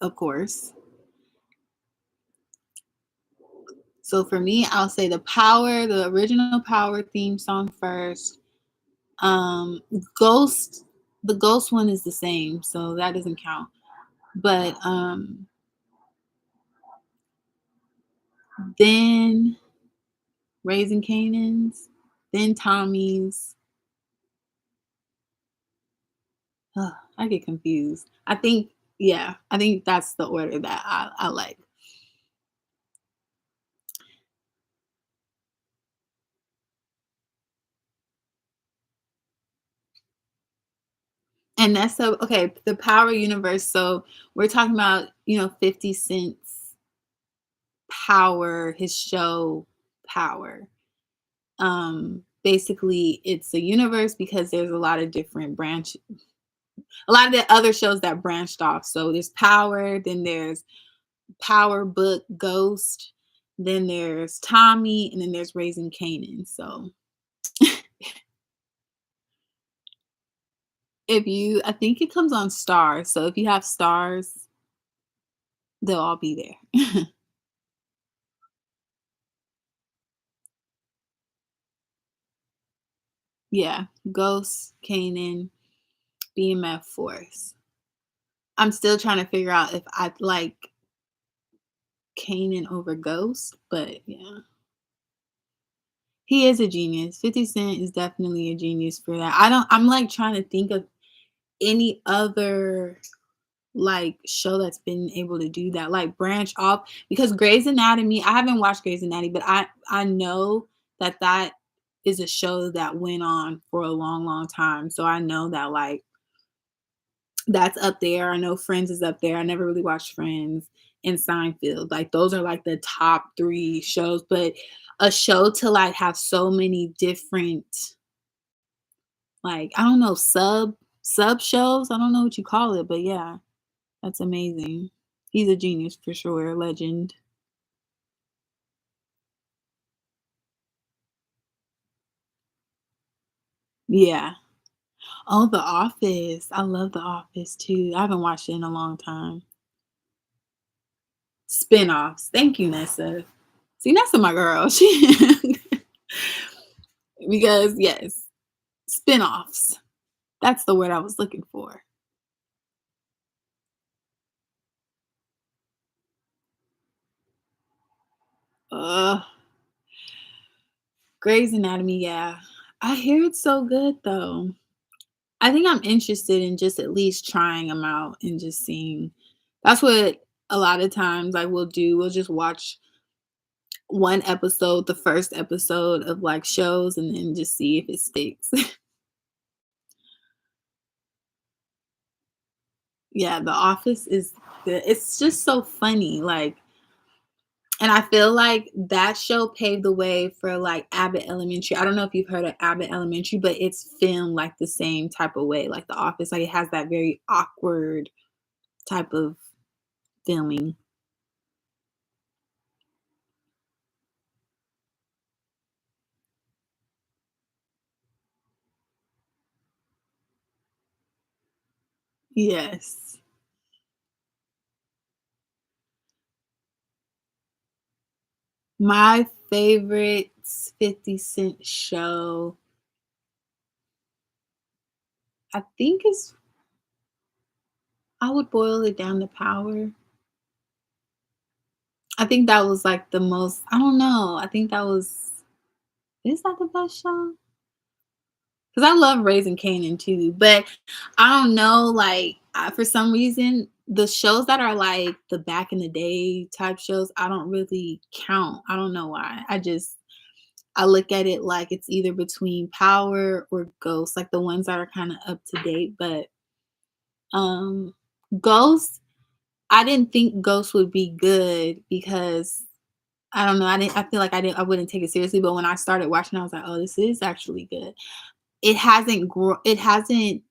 A: of course. So for me, I'll say the original Power theme song first. Um Ghost, the Ghost one is the same, so that doesn't count. But then Raising Canaan's, then Tommy's. Ugh, I get confused. I think, yeah, I think that's the order that I like. And that's so okay, the Power universe. So we're talking about, 50 Cent's Power, his show Power. Basically it's a universe because there's a lot of different a lot of the other shows that branched off. So there's Power, then there's Power Book Ghost, then there's Tommy, and then there's Raising Canaan. So I think it comes on Stars. So if you have Stars, they'll all be there. Yeah, Ghost, Canaan, BMF Force. I'm still trying to figure out if I like Canaan over Ghost, but yeah. He is a genius. 50 Cent is definitely a genius for that. I'm like trying to think of any other like show that's been able to do that, like branch off because Grey's Anatomy, I haven't watched Grey's Anatomy, but I know that that is a show that went on for a long, long time. So I know that like that's up there. I know Friends is up there. I never really watched Friends and Seinfeld. Like those are like the top 3 shows, but a show to like have so many different like I don't know, sub shows. I don't know what you call it, but yeah, that's amazing. He's a genius for sure, legend. Yeah. Oh, The Office. I love The Office too. I haven't watched it in a long time. Spinoffs. Thank you, Nessa. See, Nessa, my girl. She because yes, spinoffs. That's the word I was looking for. Uh, Grey's Anatomy. Yeah, I hear it's so good though. I think I'm interested in just at least trying them out and just seeing. That's what a lot of times I will do. We'll just watch one episode, the first episode of like shows, and then just see if it sticks. Yeah, The Office is good. It's just so funny. Like, and I feel like that show paved the way for like Abbott Elementary. I don't know if you've heard of Abbott Elementary, but it's filmed like the same type of way, like The Office. Like it has that very awkward type of filming. Yes. My favorite 50 Cent show, I think is I would boil it down to Power. I think that was like the most I don't know. I think that was is that the best show? Because I love Raising Kanan too, but I don't know, like, for some reason, the shows that are like the back in the day type shows, I don't really count. I don't know why. I look at it like it's either between Power or Ghost, like the ones that are kind of up to date. But um Ghost, I didn't think Ghost would be good because I don't know. I feel like I wouldn't take it seriously. But when I started watching, I was like, oh, this is actually good. It hasn't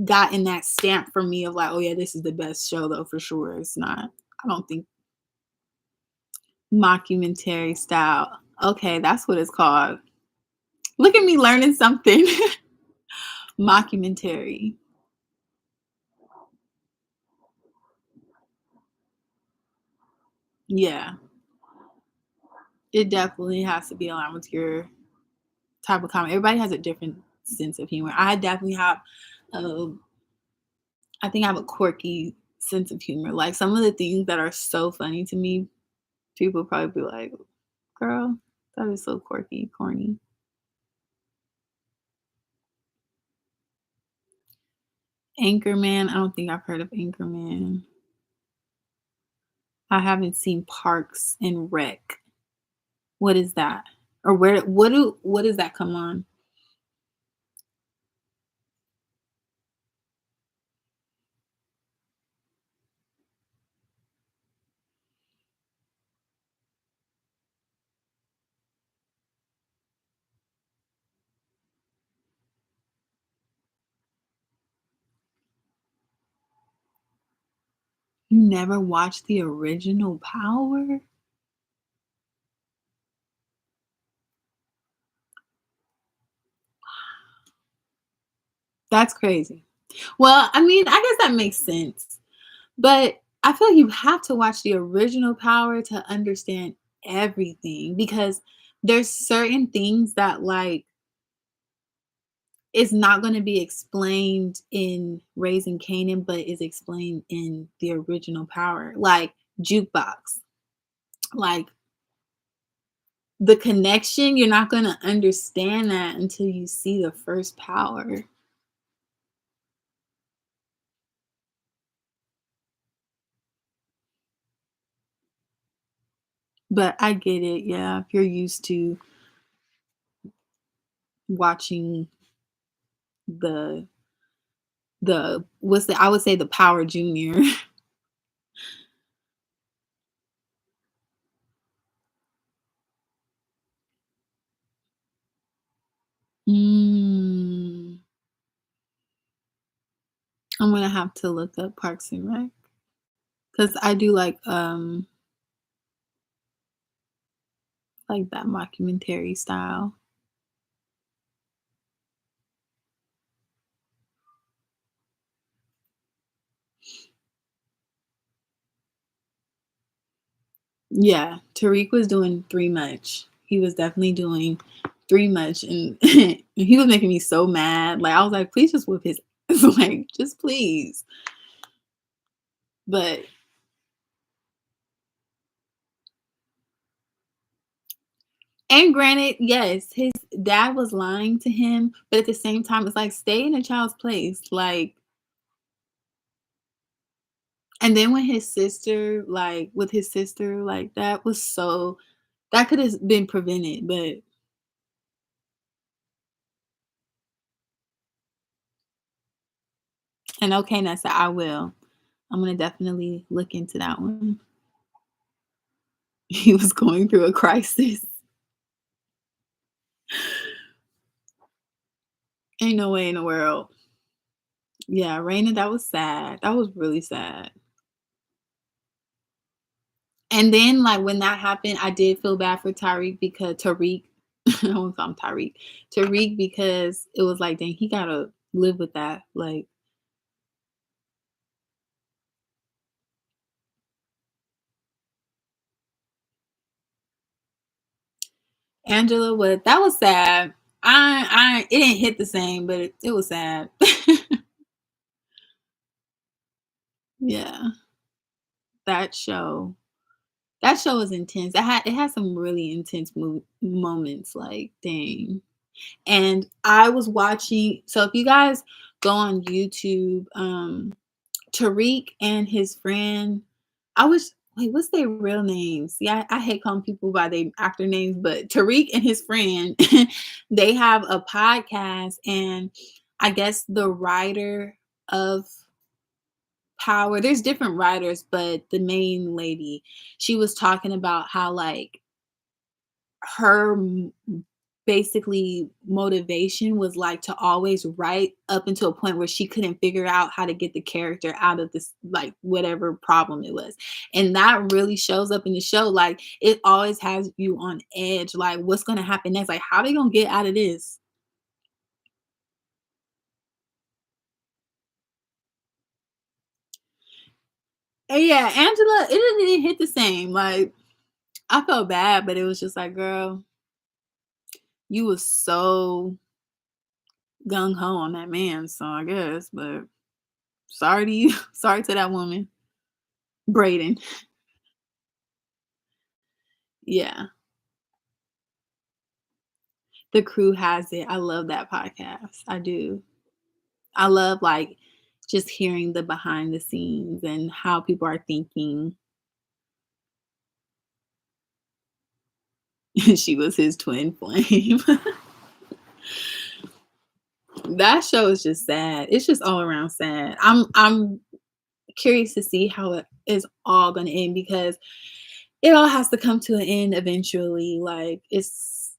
A: gotten that stamp for me of like, "Oh, yeah, this is the best show," though, for sure. It's not. I don't think mockumentary style. Okay, that's what it's called. Look at me learning something. Mockumentary. Yeah, it definitely has to be aligned with your type of comedy. Everybody has a different sense of humor. Um, I think I have a quirky sense of humor. Like, some of the things that are so funny to me, people probably be like girl. That is so quirky, corny. Anchorman, I don't think I've heard of Anchorman. I haven't seen Parks and Rec. What is that? Or what does that come on? You never watched the original Power? That's crazy. Well, I mean, I guess that makes sense, but I feel like you have to watch the original Power to understand everything because there's certain things that, like, it's not gonna be explained in Raising Kanan, but is explained in the original Power, like Jukebox. Like, the connection, you're not gonna understand that until you see the first Power. But I get it, yeah, if you're used to watching the what's the I would say the Power Junior. Mm, I'm gonna have to look up Parks and Rec because I do like that mockumentary style. Yeah, Tariq was doing 3 much. He was definitely doing 3 much, and he was making me so mad. Like, I was like, "Please just whip his ass." Like, just please. But and granted, yes, his dad was lying to him, but at the same time, it's like, stay in a child's place. Like, and then when his sister, like, with his sister, like, that was so that could have been prevented, but and okay, Nessa, I will. I'm gonna definitely look into that one. He was going through a crisis. Ain't no way in the world. Yeah, Raina, that was sad. That was really sad. And then, like, when that happened, I did feel bad for Tyreek because Tariq, I won't call him Tyreek. Tariq because it was like, dang, he gotta live with that. Like, Angela was that was sad. It didn't hit the same, but it was sad. Yeah, that show. That show was intense. It had some really intense moments. Like, dang. And I was watching. So if you guys go on YouTube, Tariq and his friend, I was wait, what's their real names? Yeah, I hate calling people by their actor names, but Tariq and his friend, they have a podcast, and I guess the writer of Power, there's different writers, but the main lady, she was talking about how like her basically motivation was like to always write up until a point where she couldn't figure out how to get the character out of this like whatever problem it was, and that really shows up in the show. Like, it always has you on edge, like what's going to happen next, like how they going to get out of this. And yeah, Angela, it didn't hit the same. Like, I felt bad, but it was just like, girl, you was so gung ho on that man, so I guess, but sorry to you. Sorry to that woman. Braden. Yeah. The Crew Has It. I love that podcast. I do. I love, like, just hearing the behind the scenes and how people are thinking. She was his twin flame. That show is just sad. It's just all around sad. I'm curious to see how it is all gonna end because it all has to come to an end eventually. Like it's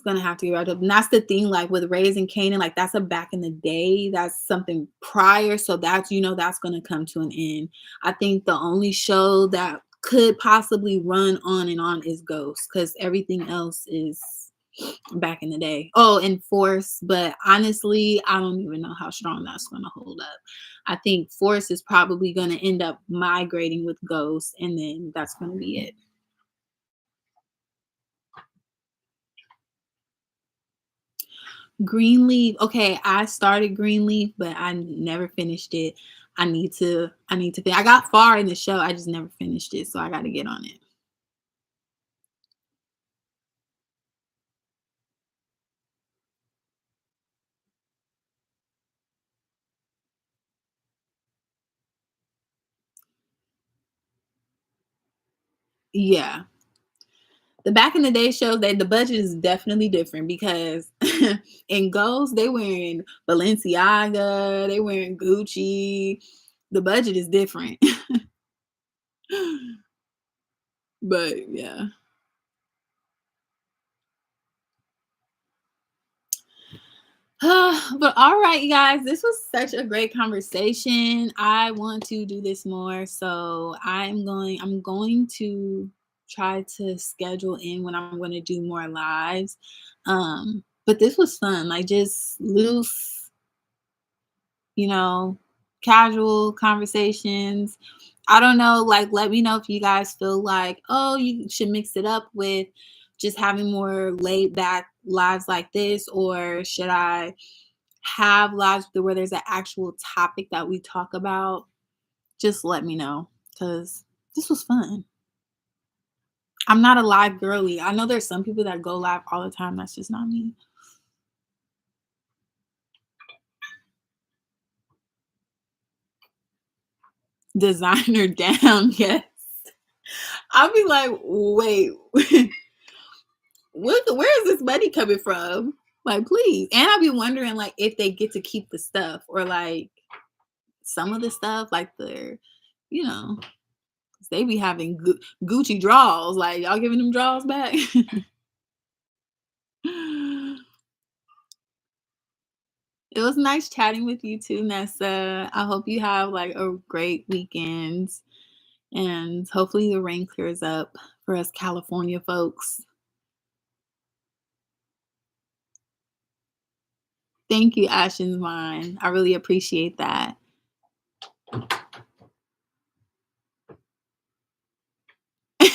A: gonna have to get wrapped up. And that's the thing, like with Raising Kanan, like that's a back in the day. That's something prior. So that's that's gonna come to an end. I think the only show that could possibly run on and on is Ghost, because everything else is back in the day. Oh, and Force, but honestly, I don't even know how strong that's gonna hold up. I think Force is probably gonna end up migrating with Ghost, and then that's gonna be it. Greenleaf. Okay, I started Greenleaf, but I never finished it. I got far in the show. I just never finished it, so I got to get on it. Yeah. The back in the day shows that the budget is definitely different because in Ghost, they wearing Balenciaga, they wearing Gucci. The budget is different. But yeah. But all right, you guys, this was such a great conversation. I want to do this more, so I'm going to try to schedule in when I'm going to do more lives. But this was fun, like just loose, you know, casual conversations. I don't know, like let me know if you guys feel like, oh, you should mix it up with just having more laid back lives like this, or should I have lives where there's an actual topic that we talk about? Just let me know because this was fun. I'm not a live girly. I know there's some people that go live all the time. That's just not me. Designer down, yes. I'll be like, wait, where is this money coming from? Like, please. And I'll be wondering, like, if they get to keep the stuff or like some of the stuff, like you know, 'cause they be having Gucci draws. Like, y'all giving them draws back? It was nice chatting with you too, Nessa. I hope you have like a great weekend and hopefully the rain clears up for us California folks. Thank you, Ashton's Mine. I really appreciate that.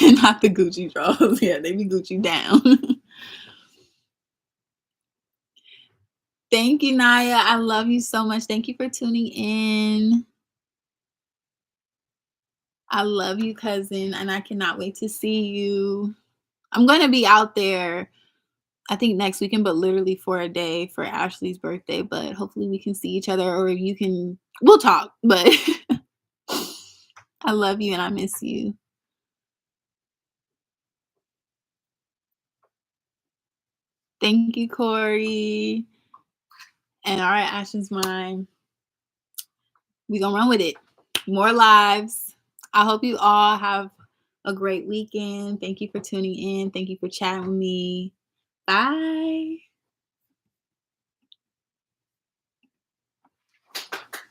A: Not the Gucci draws. Yeah, they be Gucci down. Thank you, Naya. I love you so much. Thank you for tuning in. I love you, cousin, and I cannot wait to see you. I'm going to be out there, I think next weekend, but literally for a day for Ashley's birthday. But hopefully we can see each other, or you can, we'll talk. But I love you and I miss you. Thank you, Corey. And all right, Ashton's Mine. We gonna run with it. More lives. I hope you all have a great weekend. Thank you for tuning in. Thank you for chatting with me. Bye.